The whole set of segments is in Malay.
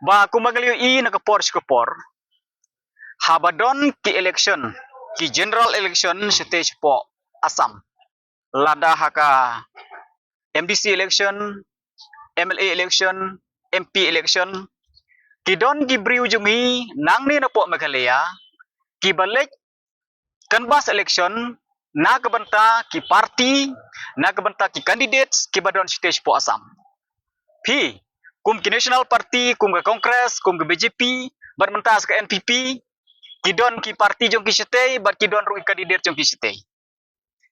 Ba kumagaliw I nakapor skapor. Habadon ki election, ki general election stage po Assam. Lada haka MDC election, MLA election, MP election. Kidon gibriu jungi nangni na po Meghalaya. Kibalik canvas election na kabanta ki party, na kabanta ki candidates kibadon stage po Assam. P kum ki National Party, kum ke Congress, kum ke BJP, bar mentas ke NPP, kidon ki party jong ki setay, bar kidon ru kandidat jong ki setay.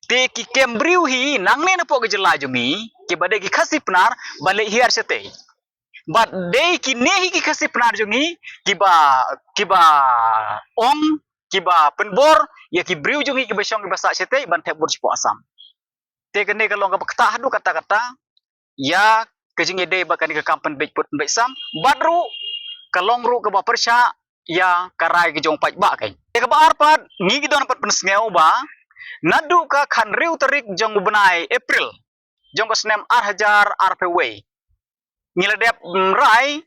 Te ki kembriu hi nangne na po gejela jongi, ki bade ki khasi penar balik hiar setay. But day ki nehi ki khasi penar jongi, kiba ong, kiba penbor, ya ki briu jongi ki besong ki basak setay ban tebur po Assam. Te kene kalong ka kata hadu kata-kata, ya kejing ide bakani ke kampan baik put baik sam badru kalong ru ke bapersha ya karai ke jong paj ba kai ke ba arpat ngi don pat pensngeu ba nadu ka khan riu tarik jong benai April jong ka snem hajar rpw ngiladep rai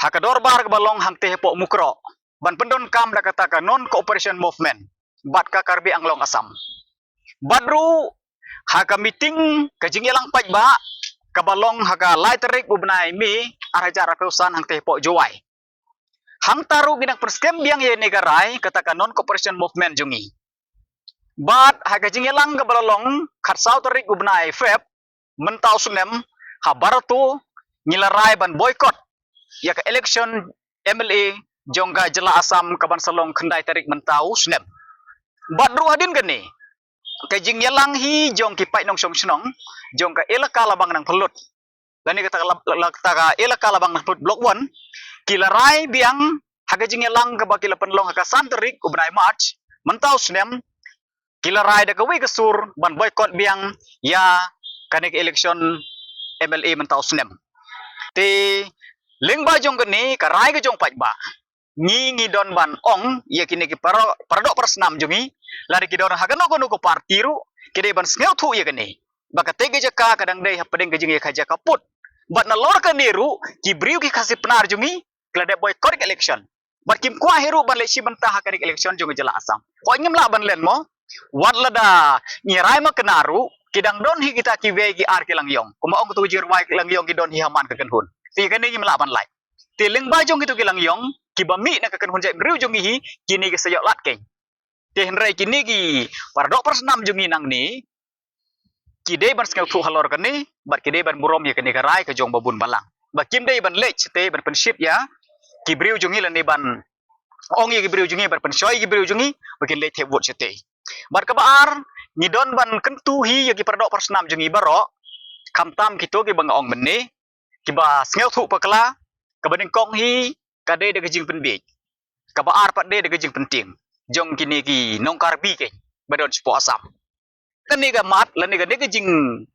hakador bar ke balong hamte po mukro ban pendon kam da kata ka non cooperation movement bat ka karbi anglong Assam badru haka meeting kejing elang paj ba kabalong haga lai terik ubnai mi araja rakusan hang tepo jowai hang taru ginang perskem biang ye negarai katakan non cooperation movement jungi but haga jingelang kabalong khatsau terik ubnai feb mentau sunem habaratu ngilarai ban boycott ya ka election MLA jongga jela Assam kaban salong khendai terik mentau sunem badru hadin gani kajing yalang hi jong ki pai nong song snong jong ka elaka labang nang pelut lani kata ka elaka labang nang pelut blok 1 kilarai biang haga jing yalang ka bakila penlong ka santerik ubnai march mentau snem kilarai da ka wi kesur ban boycott biang ya kanik election MLA mentau snem te lengba jong gani ka rai ka jong paj ba ngi don ban ong ya kini ki paradok persnam jungi lari ki don hagano kono ko partiru kide ban sneu thu ya kini baka tege jaka kadang dei hapadeng ke jingi khaja kaput bat na lor ka niru ki briu ki khasi penar jungi klade boycott election bat kim kwa heru ban leksi bantah hakanik election jungi jela Assam ko ingem la ban len mo wat lada nyirai ma kenaru kidang don hi kita ki we ki ar ki langyong kuma ong tu jir wai ki langyong ki don hi haman ka kenhun ti kene ngem la ban lai ti leng ba jong itu ki langyong kibami na kakan hunjai mriu jongi hi kini ke sayok lat keng te henrai kini ki paradok persnam jongi nang ni kide ban skau thu halor kani bat kide ban murom ya kani karai ke jong babun balang ba kim dei ban lech te ban penship ya ki briu jongi lan ban ong ye ki briu jongi ban penshoi ki briu jongi bakin le the wot sete bat ka baar ngidon ban kentu hi ya ki paradok persnam jongi baro kamtam kito ki bang ong menne ki ba skau thu pakla kabading kong hi kade de kejing penbik kabaar pat de kejing penting jong kini ki nongkar bi ke badon spo Assam kani ga mat lani ga de kejing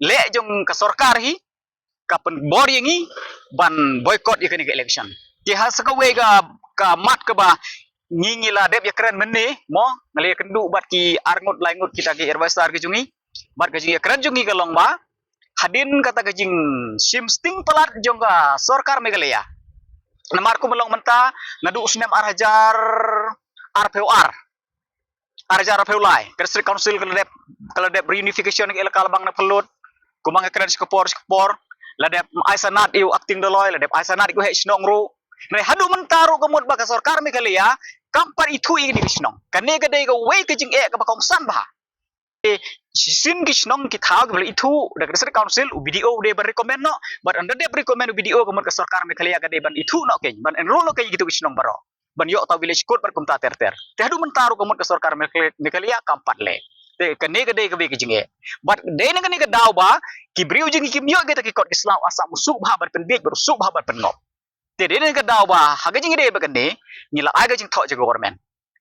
le jong ka sarkar hi kapen bor yengi ban boycott ye kani ke election ki has ka we ga ka mat ka ba ngingila dep ya keren menne mo ngale kendu bat ki arngut laingut kita ki erbasar ke jungi bat kejing ya keren jungi ka long ba hadin kata kejing simsting pelat jong ka sarkar Meghalaya namar ko melong menta nadu usnem arhajar RPOR arhajar RPOLai District Council keladep reunification ke elaka labang na pelut kumang ekran skopor ladep aisanat iu acting doloy ladep aisanat iu hek snong ru ne hadu mentaru kemut baka sarkar Meghalaya kampar itu ing di snong kane gade ga we ke jing e ka bakong san bah sin ki snong ki thau ke itu da District Council UBDO de ber recommend no but under de recommend UBDO kemut ke sarkar Meghalaya gade ban itu no ke ban enroll no ke gitu ki snong baro ban yo ta village code ber kumta ter te hadu mentaru kemut ke sarkar Meghalaya kampat le te kane gade ke we ke jing e but de ne kane ga daw ba ki briu jing ki myo ge ta ki kot Islam Assam usuk bah ber penbik ber usuk bah ber penop te de ne ga daw ba haga jing de ba kane ngila aga jing tho je government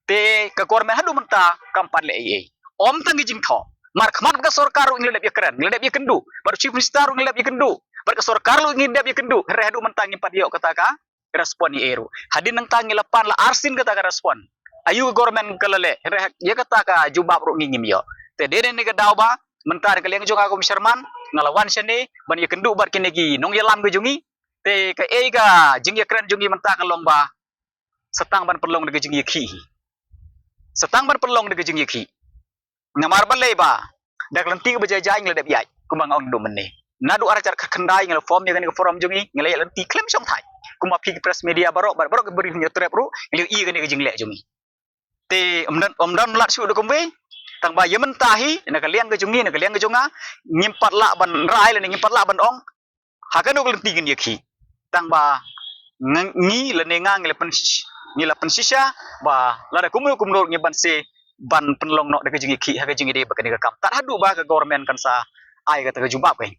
te ka government hadu menta kampat le ai om tangi jing tho mar khmat ka sarkar ngilep ya keren ngilep ya kendu bar chief minister ngilep ya kendu bar ka sarkar lu ngilep ya kendu re hadu mentangi pat yo kata ka respon ni eru hadin nang tangi lapan la arsin kata ka respon ayu government kalale re ya kata ka jubab ru ngingim yo te de ne ga daw ba mentar ka leng jonga ko misherman ngalawan sene ban ya kendu bar kini gi nong yalam ge jungi te ka ga jingye kren jungi menta ka lomba setang ban perlong de jingye khi setang ban perlong de jingye khi ngamar ban leba dak lenti ba jai jai ngel de yai kumang ong do menne nadu ara jar khandai ngel form ye ga forum jungi ngel lenti klem song thai kuma pi press media barok barok beri nya trep ru ngel I ga ne jingle jungi te omdan lat su do komwe tang ba yemen tahi na ka liang ga jungi na ka liang ga junga nyimpat la ban rai le nyimpat la ban ong hakanu ga lenti gen ye khi tang ba ngi le ne ngang le pen ni la pen sisha ba la da kumul kumul ngi ban se ban penlong no de jingi khi ha jingi de ba ka kam tat hadu ba ka government kan sa ai ga ta jumpa kai